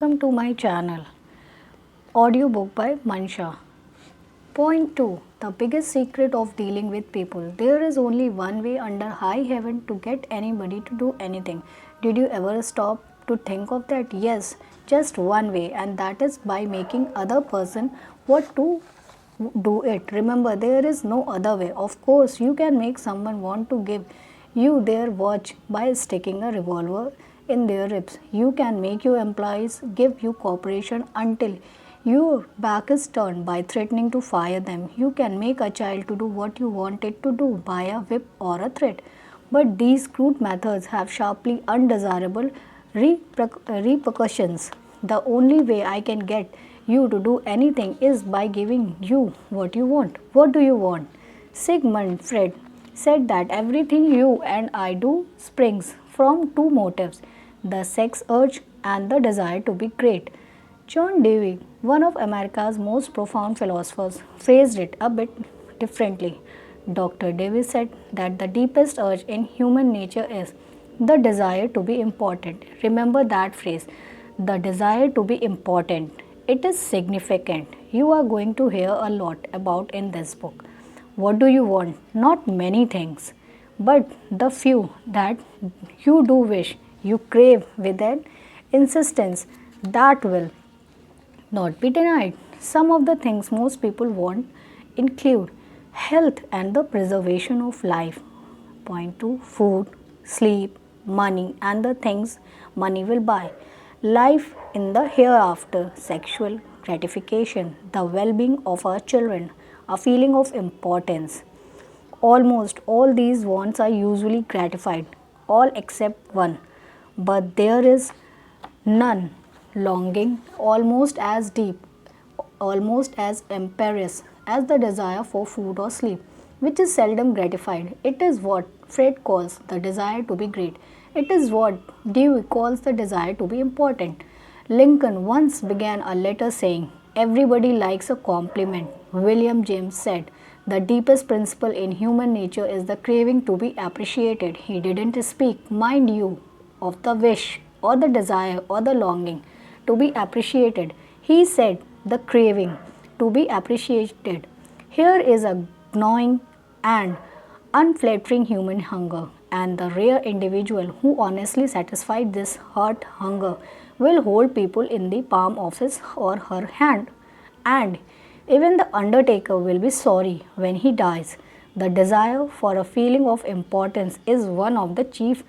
welcome to my channel. Audiobook by Mansha. Point 2. The biggest secret of dealing with people. There is only one way under high heaven to get anybody to do anything. Did you ever stop to think of that? Yes, just one way, and that is by making other person what to do it. Remember, there is no other way. Of course, you can make someone want to give you their watch by sticking a revolver in their ribs. You can make your employees give you cooperation until your back is turned by threatening to fire them. You can make a child to do what you want it to do by a whip or a threat. But these crude methods have sharply undesirable repercussions. The only way I can get you to do anything is by giving you what you want. What do you want? Sigmund Freud said that everything you and I do springs from two motives, the sex urge and the desire to be great. John Dewey, one of America's most profound philosophers, phrased it a bit differently. Dr. Dewey said that the deepest urge in human nature is the desire to be important. Remember that phrase, the desire to be important. It is significant. You are going to hear a lot about in this book. What do you want? Not many things, but the few that you do wish, you crave with an insistence that will not be denied. Some of the things most people want include health and the preservation of life. Point 2. Food, sleep, money, and the things money will buy. Life in the hereafter, sexual gratification, the well being of our children, a feeling of importance. Almost all these wants are usually gratified, all except one. But there is none longing almost as deep, almost as imperious as the desire for food or sleep, which is seldom gratified. It is what Fred calls the desire to be great. It is what Dewey calls the desire to be important. Lincoln once began a letter saying, "Everybody likes a compliment." William James said, "The deepest principle in human nature is the craving to be appreciated." He didn't speak, mind you, of the wish or the desire or the longing to be appreciated. He said the craving to be appreciated. Here is a gnawing and unflattering human hunger, and the rare individual who honestly satisfies this heart hunger will hold people in the palm of his or her hand, and even the undertaker will be sorry when he dies. The desire for a feeling of importance is one of the chief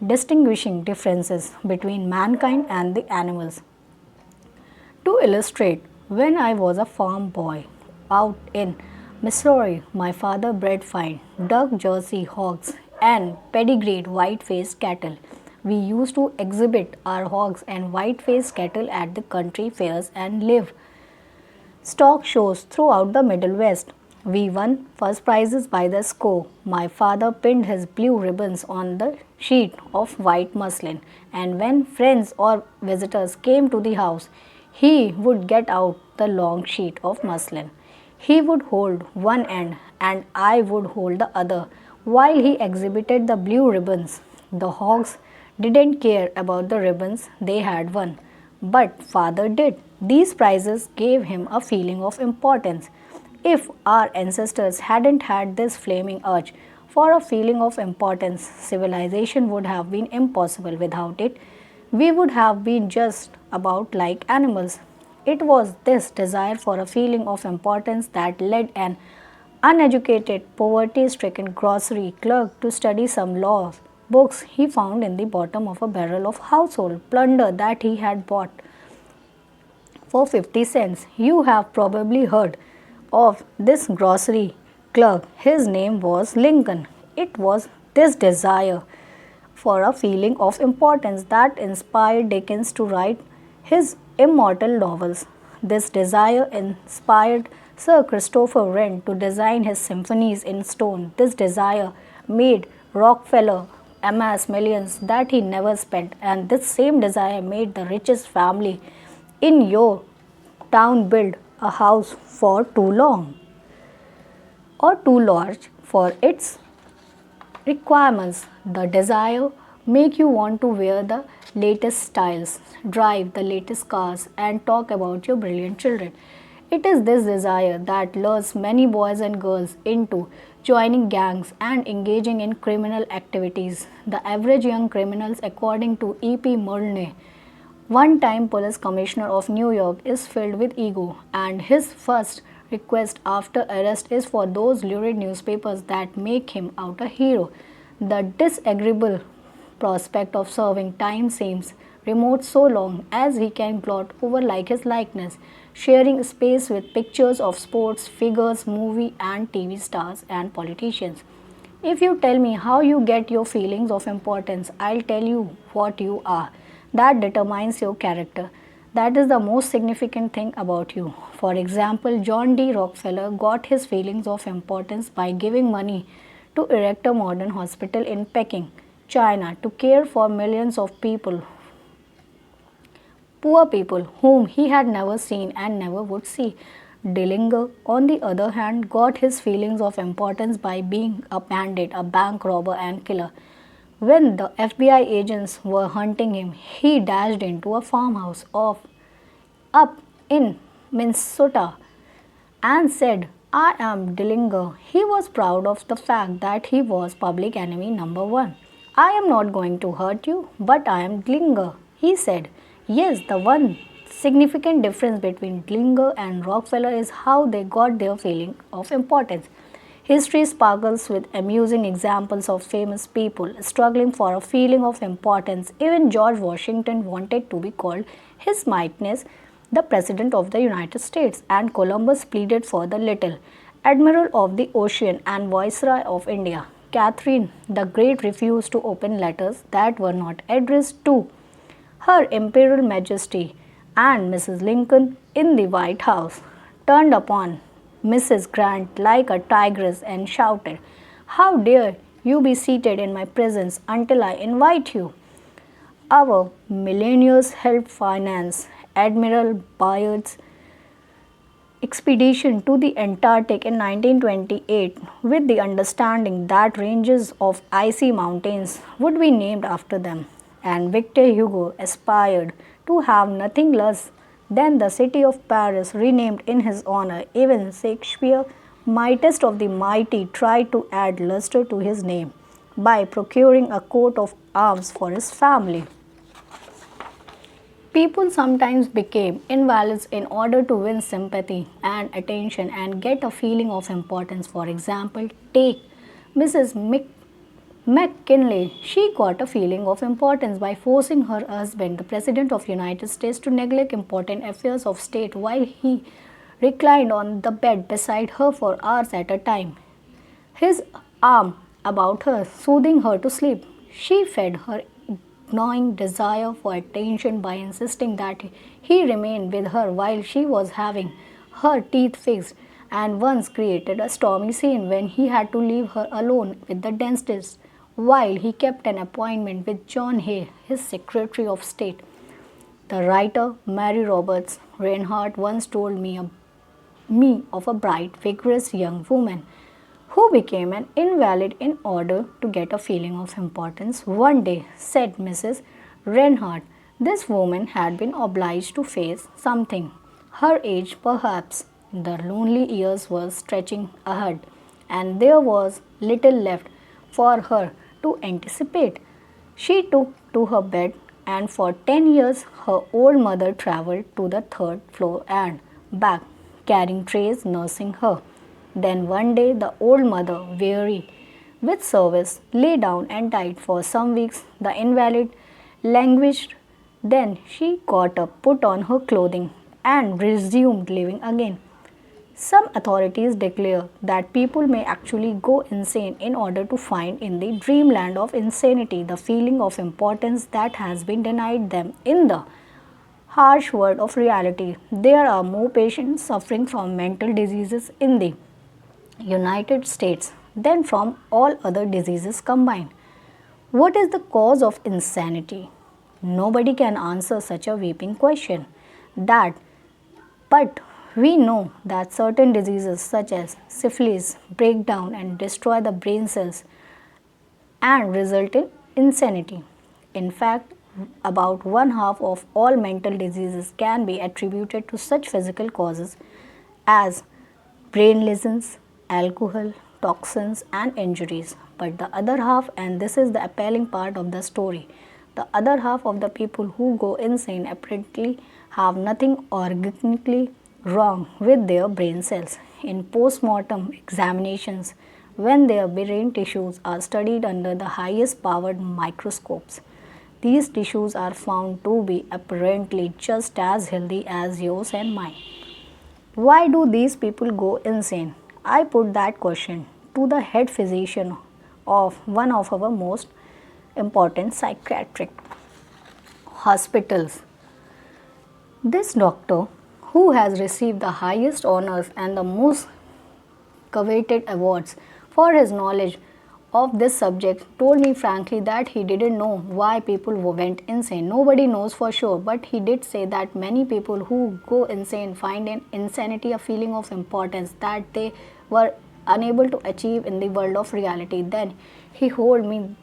distinguishing differences between mankind and the animals. To illustrate, when I was a farm boy out in Missouri, my father bred fine dark Jersey hogs and pedigreed white-faced cattle. We used to exhibit our hogs and white-faced cattle at the country fairs and live stock shows throughout the Middle West. We won first prizes by the score. My father pinned his blue ribbons on the sheet of white muslin, and when friends or visitors came to the house, he would get out the long sheet of muslin. He would hold one end and I would hold the other while he exhibited the blue ribbons. The hogs didn't care about the ribbons they had won, but father did. These prizes gave him a feeling of importance. If our ancestors hadn't had this flaming urge for a feeling of importance, civilization would have been impossible without it. We would have been just about like animals. It was this desire for a feeling of importance that led an uneducated, poverty stricken grocery clerk to study some law books he found in the bottom of a barrel of household plunder that he had bought for 50 cents. You have probably heard of this grocery clerk. His name was Lincoln. It was this desire for a feeling of importance that inspired Dickens to write his immortal novels. This desire inspired Sir Christopher Wren to design his symphonies in stone. This desire made Rockefeller amass millions that he never spent, and this same desire made the richest family in your town build a house for too long or too large for its requirements. The desire make you want to wear the latest styles, drive the latest cars, and talk about your brilliant children. It is this desire that lures many boys and girls into joining gangs and engaging in criminal activities. The average young criminals, according to E.P. Mulney, one-time police commissioner of New York, is filled with ego, and his first request after arrest is for those lurid newspapers that make him out a hero. The disagreeable prospect of serving time seems remote so long as he can blot over like his likeness, sharing space with pictures of sports figures, movie and TV stars and politicians. If you tell me how you get your feelings of importance, I'll tell you what you are. That determines your character. That is the most significant thing about you. For example, John D. Rockefeller got his feelings of importance by giving money to erect a modern hospital in Peking, China, to care for millions of people, poor people whom he had never seen and never would see. Dillinger, on the other hand, got his feelings of importance by being a bandit, a bank robber, and killer. When the FBI agents were hunting him, he dashed into a farmhouse up in Minnesota and said, I am Dillinger. He was proud of the fact that he was public enemy number one. I am not going to hurt you, but I am Dillinger, he said. Yes, the one significant difference between Dillinger and Rockefeller is how they got their feeling of importance. History sparkles with amusing examples of famous people struggling for a feeling of importance. Even George Washington wanted to be called His Mightiness the President of the United States, and Columbus pleaded for the little Admiral of the Ocean and Viceroy of India. Catherine the Great refused to open letters that were not addressed to Her Imperial Majesty, and Mrs. Lincoln in the White House turned upon Mrs. Grant like a tigress and shouted, How dare you be seated in my presence until I invite you? Our millionaires helped finance Admiral Byrd's expedition to the Antarctic in 1928 with the understanding that ranges of icy mountains would be named after them, and Victor Hugo aspired to have nothing less than the city of Paris renamed in his honor. Even Shakespeare, mightiest of the mighty, tried to add luster to his name by procuring a coat of arms for his family. People sometimes became invalids in order to win sympathy and attention and get a feeling of importance. For example, take Mrs. McKinley. She got a feeling of importance by forcing her husband, the President of the United States, to neglect important affairs of state while he reclined on the bed beside her for hours at a time, his arm about her, soothing her to sleep. She fed her gnawing desire for attention by insisting that he remain with her while she was having her teeth fixed, and once created a stormy scene when he had to leave her alone with the dentist while he kept an appointment with John Hay, his Secretary of State. The writer Mary Roberts Reinhardt once told me of a bright, vigorous young woman who became an invalid in order to get a feeling of importance. One day, said Mrs. Reinhardt, this woman had been obliged to face something. Her age, perhaps. The lonely years were stretching ahead, and there was little left for her to anticipate. She took to her bed, and for 10 years her old mother travelled to the third floor and back, carrying trays, nursing her. Then one day the old mother, weary with service, lay down and died. For some weeks the invalid languished. Then she got up, put on her clothing, and resumed living again. Some authorities declare that people may actually go insane in order to find in the dreamland of insanity the feeling of importance that has been denied them in the harsh world of reality. There are more patients suffering from mental diseases in the United States than from all other diseases combined. What is the cause of insanity? Nobody can answer such a weeping question. But we know that certain diseases such as syphilis break down and destroy the brain cells and result in insanity. In fact, about one half of all mental diseases can be attributed to such physical causes as brain lesions, alcohol, toxins, and injuries. But the other half, and this is the appealing part of the story, the other half of the people who go insane apparently have nothing organically wrong with their brain cells. In post mortem examinations, when their brain tissues are studied under the highest powered microscopes, these tissues are found to be apparently just as healthy as yours and mine. Why do these people go insane? I put that question to the head physician of one of our most important psychiatric hospitals. This doctor, who has received the highest honors and the most coveted awards for his knowledge of this subject, told me frankly that he didn't know why people went insane. Nobody knows for sure, but he did say that many people who go insane find in insanity a feeling of importance that they were unable to achieve in the world of reality. Then he told me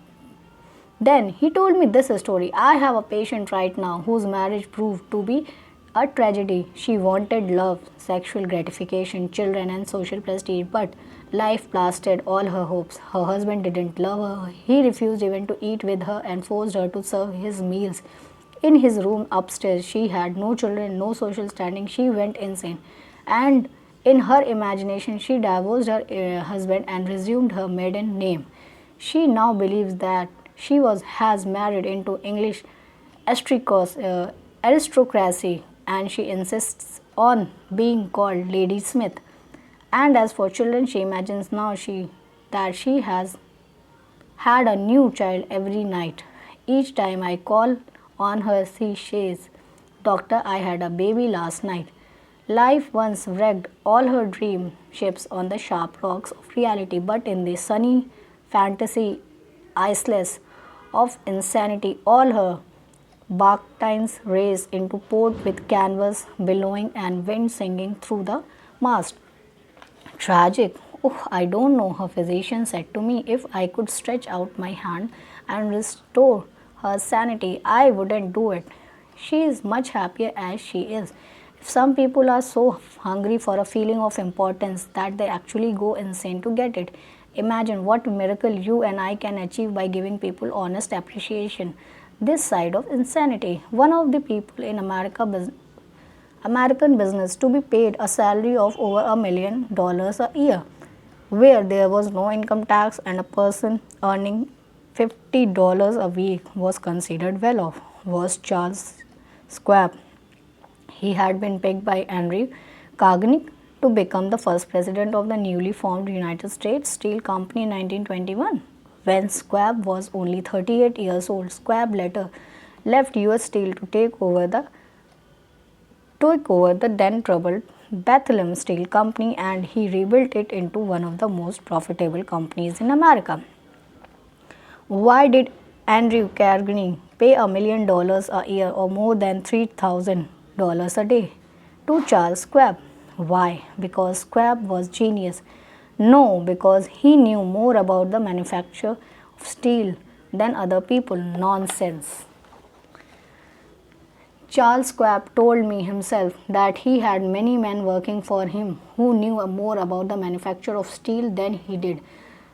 this story. I have a patient right now whose marriage proved to be a tragedy. She wanted love, sexual gratification, children, and social prestige, but life blasted all her hopes. Her husband didn't love her. He refused even to eat with her and forced her to serve his meals in his room upstairs. She had no children, no social standing. She went insane. And in her imagination, she divorced her husband and resumed her maiden name. She now believes that she has married into English aristocracy, and she insists on being called Lady Smith. And as for children, she imagines now that she has had a new child every night. Each time I call on her, she says, "Doctor, I had a baby last night." Life once wrecked all her dream ships on the sharp rocks of reality, but in the sunny fantasy isles of insanity, all her barkentines race into port with canvas billowing and wind singing through the mast. Tragic. Oh, I don't know, her physician said to me. If I could stretch out my hand and restore her sanity, I wouldn't do it. She is much happier as she is. If some people are so hungry for a feeling of importance that they actually go insane to get it, imagine what miracle you and I can achieve by giving people honest appreciation. This side of insanity. One of the people in American business to be paid a salary of over $1 million a year, where there was no income tax and a person earning $50 a week was considered well off, was Charles Schwab. He had been picked by Andrew Carnegie to become the first president of the newly formed United States Steel Company in 1921. When Schwab was only 38 years old, Schwab later left US Steel to took over the then troubled Bethlehem Steel Company, and he rebuilt it into one of the most profitable companies in America. Why did Andrew Carnegie pay $1 million a year or more than $3,000 a day to Charles Schwab? Why? Because Schwab was genius. No, because he knew more about the manufacture of steel than other people. Nonsense. Charles Schwab told me himself that he had many men working for him who knew more about the manufacture of steel than he did.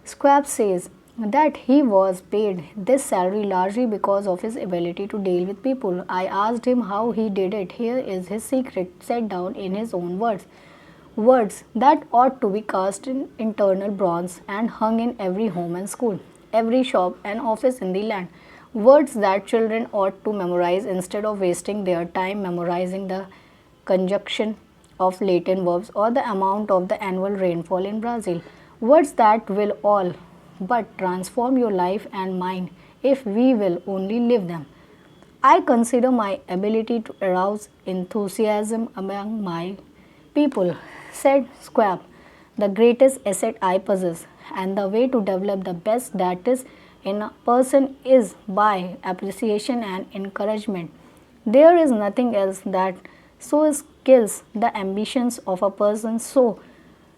Schwab says that he was paid this salary largely because of his ability to deal with people. I asked him how he did it. Here is his secret, set down in his own words. Words that ought to be cast in eternal bronze and hung in every home and school, every shop and office in the land. Words that children ought to memorize instead of wasting their time memorizing the conjunction of Latin verbs or the amount of the annual rainfall in Brazil. Words that will all but transform your life and mine if we will only live them. I consider my ability to arouse enthusiasm among my people, said Schwab, the greatest asset I possess, and the way to develop the best that is in a person is by appreciation and encouragement. There is nothing else that so kills the ambitions of a person so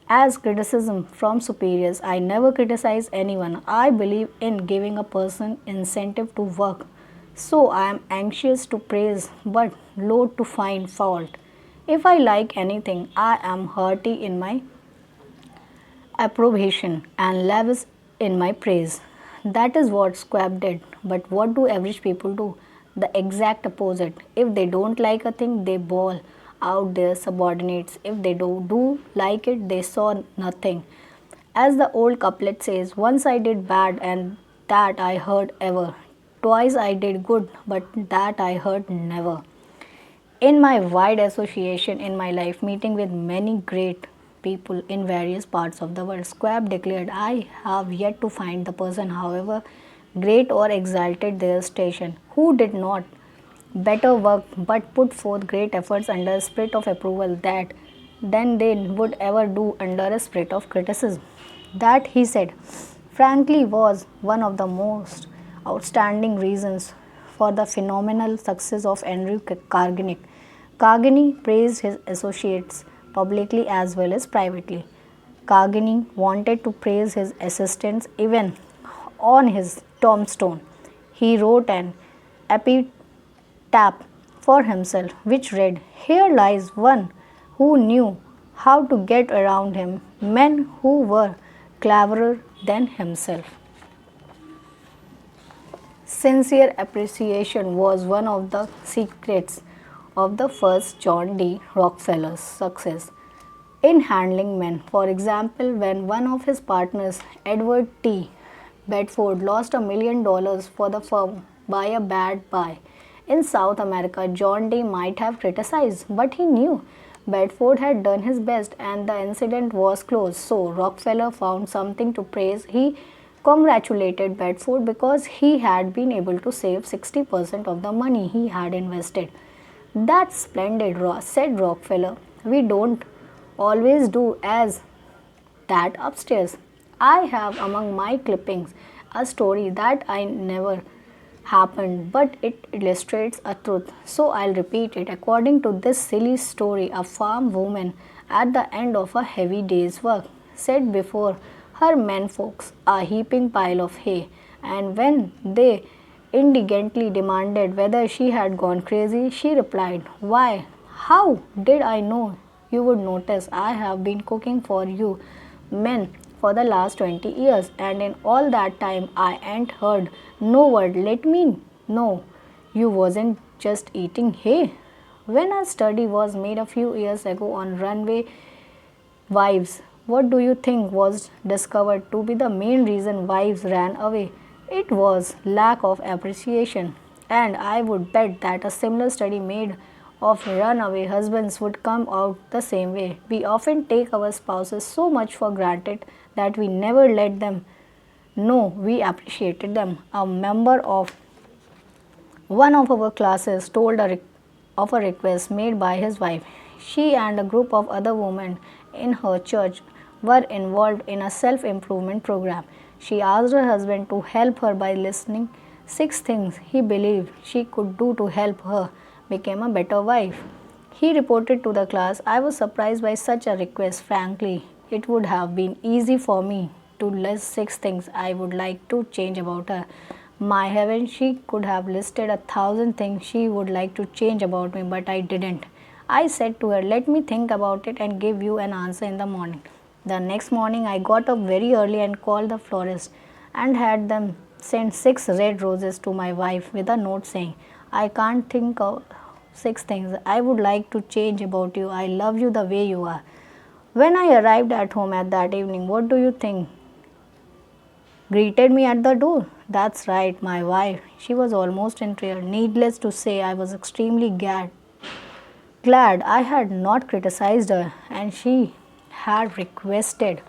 as criticism from superiors. I never criticize anyone. I believe in giving a person incentive to work So I am anxious to praise but loath to find fault. If I like anything, I am hearty in my approbation and lavish in my praise. That is what Squab did. But what do average people do? The exact opposite. If they don't like a thing, they bawl out their subordinates. If they do like it, they saw nothing. As the old couplet says, once I did bad and that I heard ever. Twice I did good, but that I heard never. In my wide association in my life, meeting with many great people in various parts of the world, Squab declared, I have yet to find the person, however great or exalted their station, who did not better work but put forth great efforts under a spirit of approval that than they would ever do under a spirit of criticism. That, he said, frankly was one of the most outstanding reasons for the phenomenal success of Andrew Carnegie. Carnegie praised his associates publicly as well as privately. Carnegie wanted to praise his assistants even on his tombstone. He wrote an epitaph for himself which read, here lies one who knew how to get around him men who were cleverer than himself. Sincere appreciation was one of the secrets of the first John D. Rockefeller's success in handling men. For example, when one of his partners, Edward T. Bedford, lost $1 million for the firm by a bad buy in South America, John D. might have criticized, but he knew Bedford had done his best and the incident was closed. So Rockefeller found something to praise. He congratulated Bedford because he had been able to save 60% of the money he had invested. That's splendid, said Rockefeller. We don't always do as that upstairs. I have among my clippings a story that I never happened, but it illustrates a truth. So I'll repeat it. According to this silly story, a farm woman at the end of a heavy day's work set before her menfolks a heaping pile of hay, and when they indignantly demanded whether she had gone crazy, she replied, why, how did I know you would notice? I have been cooking for you men for the last 20 years, and in all that time I ain't heard no word. Let me know you wasn't just eating hay. When a study was made a few years ago on runaway wives, what do you think was discovered to be the main reason wives ran away? It was lack of appreciation, and I would bet that a similar study made of runaway husbands would come out the same way. We often take our spouses so much for granted that we never let them know we appreciated them. A member of one of our classes told of a request made by his wife. She and a group of other women in her church were involved in a self-improvement program. She asked her husband to help her by listing 6 things he believed she could do to help her become a better wife. He reported to the class, I was surprised by such a request. Frankly, it would have been easy for me to list 6 things I would like to change about her. My heaven, she could have listed 1,000 things she would like to change about me, but I didn't. I said to her, let me think about it and give you an answer in the morning. The next morning, I got up very early and called the florist and had them send 6 red roses to my wife with a note saying, I can't think of 6 things I would like to change about you. I love you the way you are. When I arrived at home at that evening, what do you think greeted me at the door? That's right, my wife. She was almost in tears. Needless to say, I was extremely glad I had not criticized her, and she had requested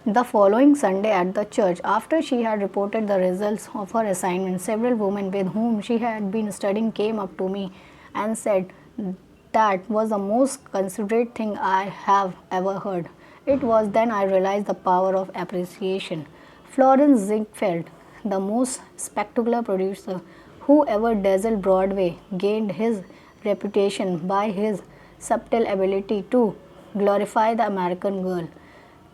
the following Sunday at the church. After she had reported the results of her assignment, several women with whom she had been studying came up to me and said that was the most considerate thing I have ever heard. It was then I realized the power of appreciation. Florence Ziegfeld, the most spectacular producer who ever dazzled Broadway, gained his reputation by his subtle ability to glorify the American girl.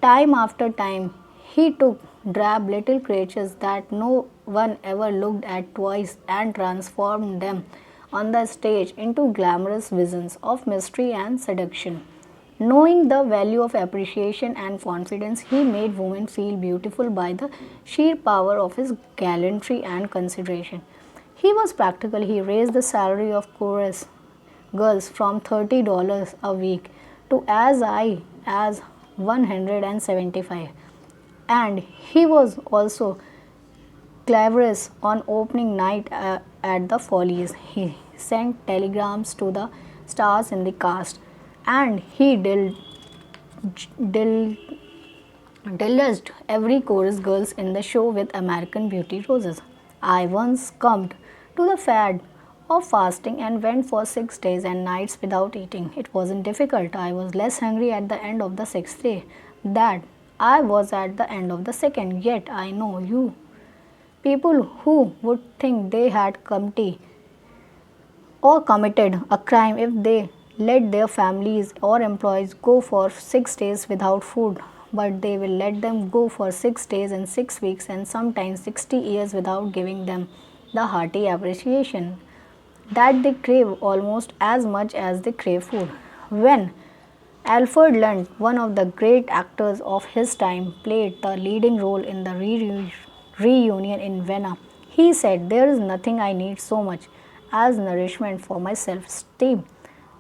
Time after time, he took drab little creatures that no one ever looked at twice and transformed them on the stage into glamorous visions of mystery and seduction. Knowing the value of appreciation and confidence, he made women feel beautiful by the sheer power of his gallantry and consideration. He was practical. He raised the salary of chorus girls from $30 a week to as high as 175, and he was also cleverest on opening night at the Follies. He sent telegrams to the stars in the cast, and he dil- deluged every chorus girls in the show with American Beauty roses. I once succumbed to the fad of fasting and went for 6 days and nights without eating. It wasn't difficult. I was less hungry at the end of the sixth day than I was at the end of the second. Yet I know you people who would think they had committed a crime if they let their families or employees go for 6 days without food, but they will let them go for 6 days in 6 weeks and sometimes 60 years without giving them the hearty appreciation that they crave almost as much as they crave food. When Alfred Lunt, one of the great actors of his time, played the leading role in the reunion in Vienna, he said, "There is nothing I need so much as nourishment for my self esteem.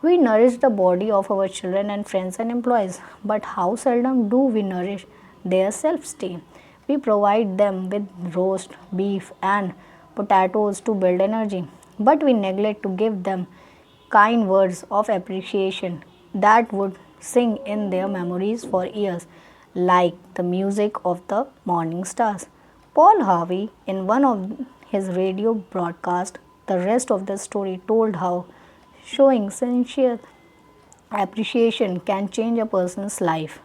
We nourish the body of our children and friends and employees, but how seldom do we nourish their self esteem? We provide them with roast beef and potatoes to build energy, but we neglect to give them kind words of appreciation that would sing in their memories for years, like the music of the morning stars." Paul Harvey, in one of his radio broadcasts, the rest of the story told how showing sincere appreciation can change a person's life.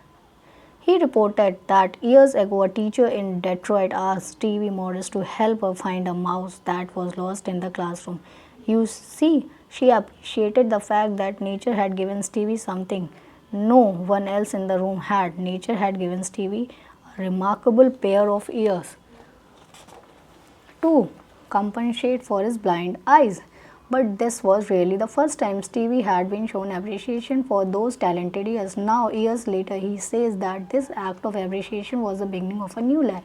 He reported that years ago a teacher in Detroit asked Stevie Morris to help her find a mouse that was lost in the classroom. You see, she appreciated the fact that nature had given Stevie something no one else in the room had. Nature had given Stevie a remarkable pair of ears to compensate for his blind eyes. But this was really the first time Stevie had been shown appreciation for those talented ears. Now, years later, he says that this act of appreciation was the beginning of a new life.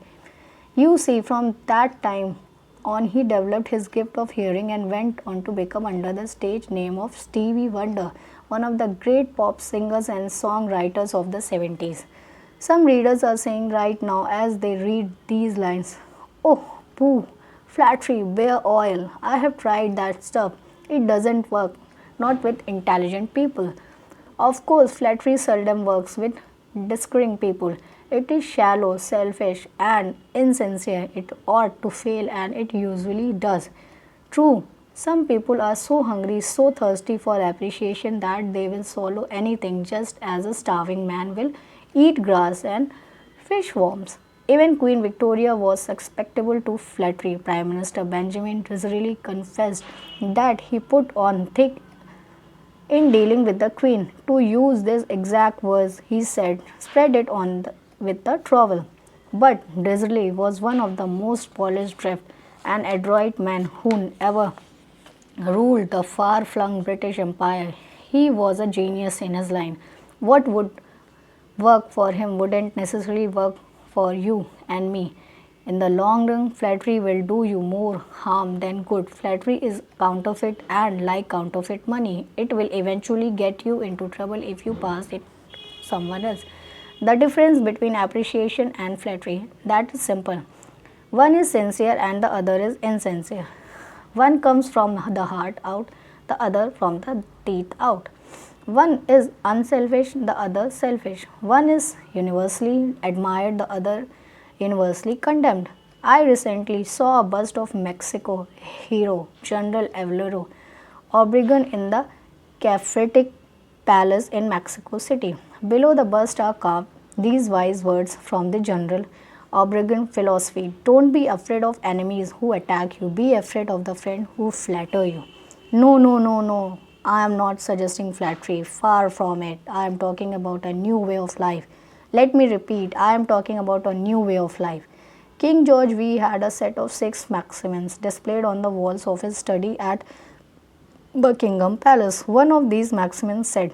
You see, from that time on, he developed his gift of hearing and went on to become under the stage name of Stevie Wonder, one of the great pop singers and songwriters of the 70s. Some readers are saying right now as they read these lines, "Oh, pooh, flattery, bear oil. I have tried that stuff. It doesn't work. Not with intelligent people." Of course, flattery seldom works with discerning people. It is shallow, selfish, and insincere. It ought to fail, and it usually does. True, some people are so hungry, so thirsty for appreciation that they will swallow anything, just as a starving man will eat grass and fish worms. Even Queen Victoria was susceptible to flattery. Prime Minister Benjamin Disraeli confessed that he put on thick in dealing with the Queen. To use these exact words, he said, "Spread it on with the trowel." But Disraeli was one of the most polished, deft, and adroit men who ever ruled the far-flung British Empire. He was a genius in his line. What would work for him wouldn't necessarily work for you and me. In the long run, flattery will do you more harm than good. Flattery is counterfeit, and like counterfeit money, it will eventually get you into trouble if you pass it to someone else. The difference between appreciation and flattery, that is simple. One is sincere and the other is insincere. One comes from the heart out, the other from the teeth out. One is unselfish, the other selfish. One is universally admired, the other universally condemned. I recently saw a bust of Mexico hero General Alvaro Obregon in the Cafetic Palace in Mexico City. Below the bust are carved these wise words from the General Obregon philosophy: "Don't be afraid of enemies who attack you, be afraid of the friends who flatter you." No, no, no, no. I am not suggesting flattery. Far from it. I am talking about a new way of life. Let me repeat, I am talking about a new way of life. King George V had a set of 6 maxims displayed on the walls of his study at Buckingham Palace. One of these maxims said,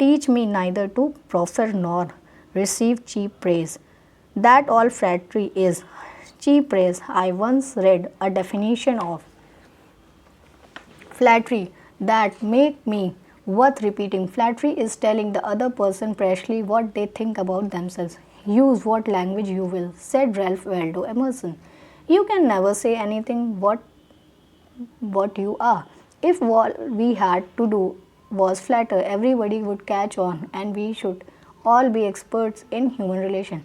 "Teach me neither to proffer nor receive cheap praise. That all flattery is cheap praise." I once read a definition of flattery that make me worth repeating. Flattery is telling the other person precisely what they think about themselves. Use what language you will, said Ralph Waldo Emerson. You can never say anything what you are. If all we had to do was flatter, everybody would catch on and we should all be experts in human relation.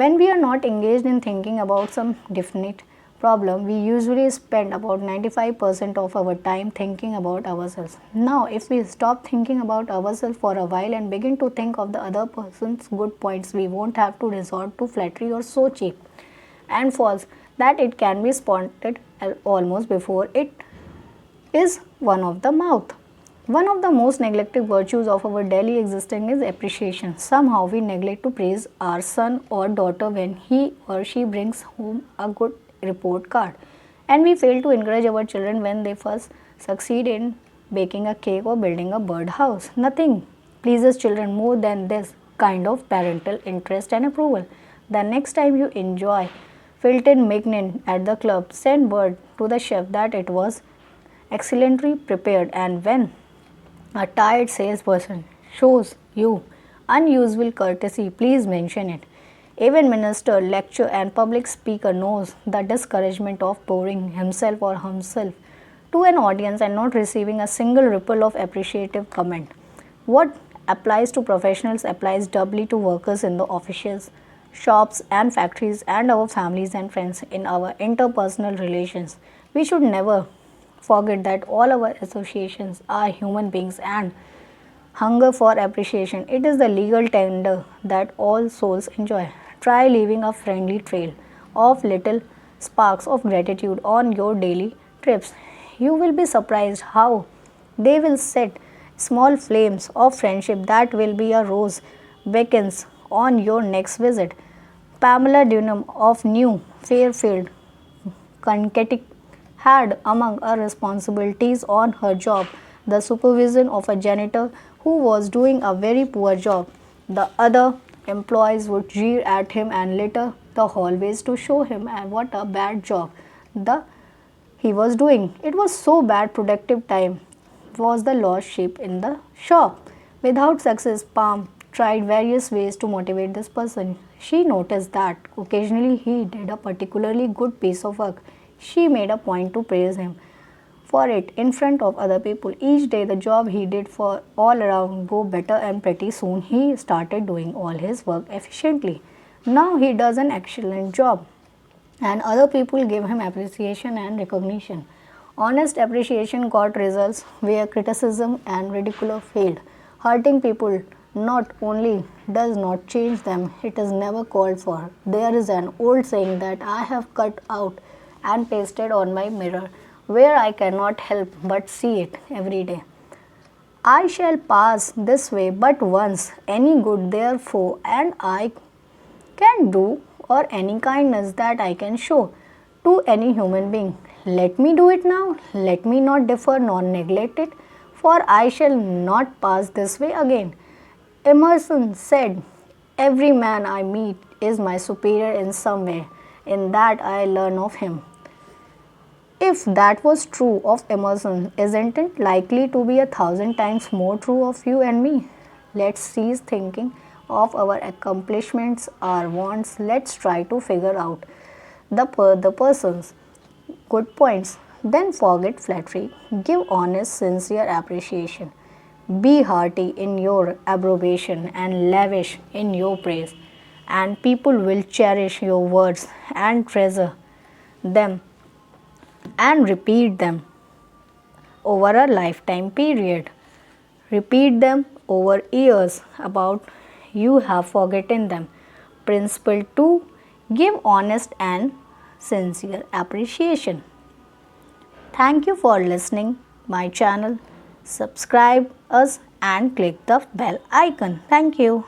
When we are not engaged in thinking about some definite problem, we usually spend about 95% of our time thinking about ourselves. Now, if we stop thinking about ourselves for a while and begin to think of the other person's good points, we won't have to resort to flattery or so cheap and false that it can be spotted almost before it is one of the mouth. One of the most neglected virtues of our daily existence is appreciation. Somehow we neglect to praise our son or daughter when he or she brings home a good report card. And we fail to encourage our children when they first succeed in baking a cake or building a birdhouse. Nothing pleases children more than this kind of parental interest and approval. The next time you enjoy Filtered mignon at the club, send word to the chef that it was excellently prepared, and when a tired salesperson shows you unusual courtesy, please mention it. Even minister, lecturer and public speaker knows the discouragement of pouring himself or herself to an audience and not receiving a single ripple of appreciative comment. What applies to professionals applies doubly to workers in the offices, shops and factories, and our families and friends in our interpersonal relations. We should never forget that all our associations are human beings and hunger for appreciation. It is the legal tender that all souls enjoy. Try leaving a friendly trail of little sparks of gratitude on your daily trips. You will be surprised how they will set small flames of friendship that will be a rose beckons on your next visit. Pamela Dunham of New Fairfield, Connecticut, had among her responsibilities on her job the supervision of a janitor who was doing a very poor job. The other employees would jeer at him and litter the hallways to show him what a bad job he was doing. It was so bad productive time was the lost sheep in the shop. Without success, Palm tried various ways to motivate this person. She noticed that occasionally he did a particularly good piece of work. She made a point to praise him for it in front of other people. Each day the job he did for all around go better, and pretty soon he started doing all his work efficiently. Now he does an excellent job and other people give him appreciation and recognition. Honest appreciation got results where criticism and ridicule failed. Hurting people not only does not change them, it is never called for. There is an old saying that I have cut out and pasted on my mirror where I cannot help but see it every day. I shall pass this way but once, any good therefore, and I can do, or any kindness that I can show to any human being. Let me do it now, let me not defer nor neglect it, for I shall not pass this way again. Emerson said, "Every man I meet is my superior in some way, in that I learn of him." If that was true of Emerson, isn't it likely to be 1,000 times more true of you and me? Let's cease thinking of our accomplishments, our wants. Let's try to figure out the person's good points. Then forget flattery. Give honest, sincere appreciation. Be hearty in your approbation and lavish in your praise, and people will cherish your words and treasure them and repeat them over a lifetime period. Repeat them over years about you have forgotten them. Principle 2. Give honest and sincere appreciation. Thank you for listening my channel. Subscribe us and click the bell icon. Thank you.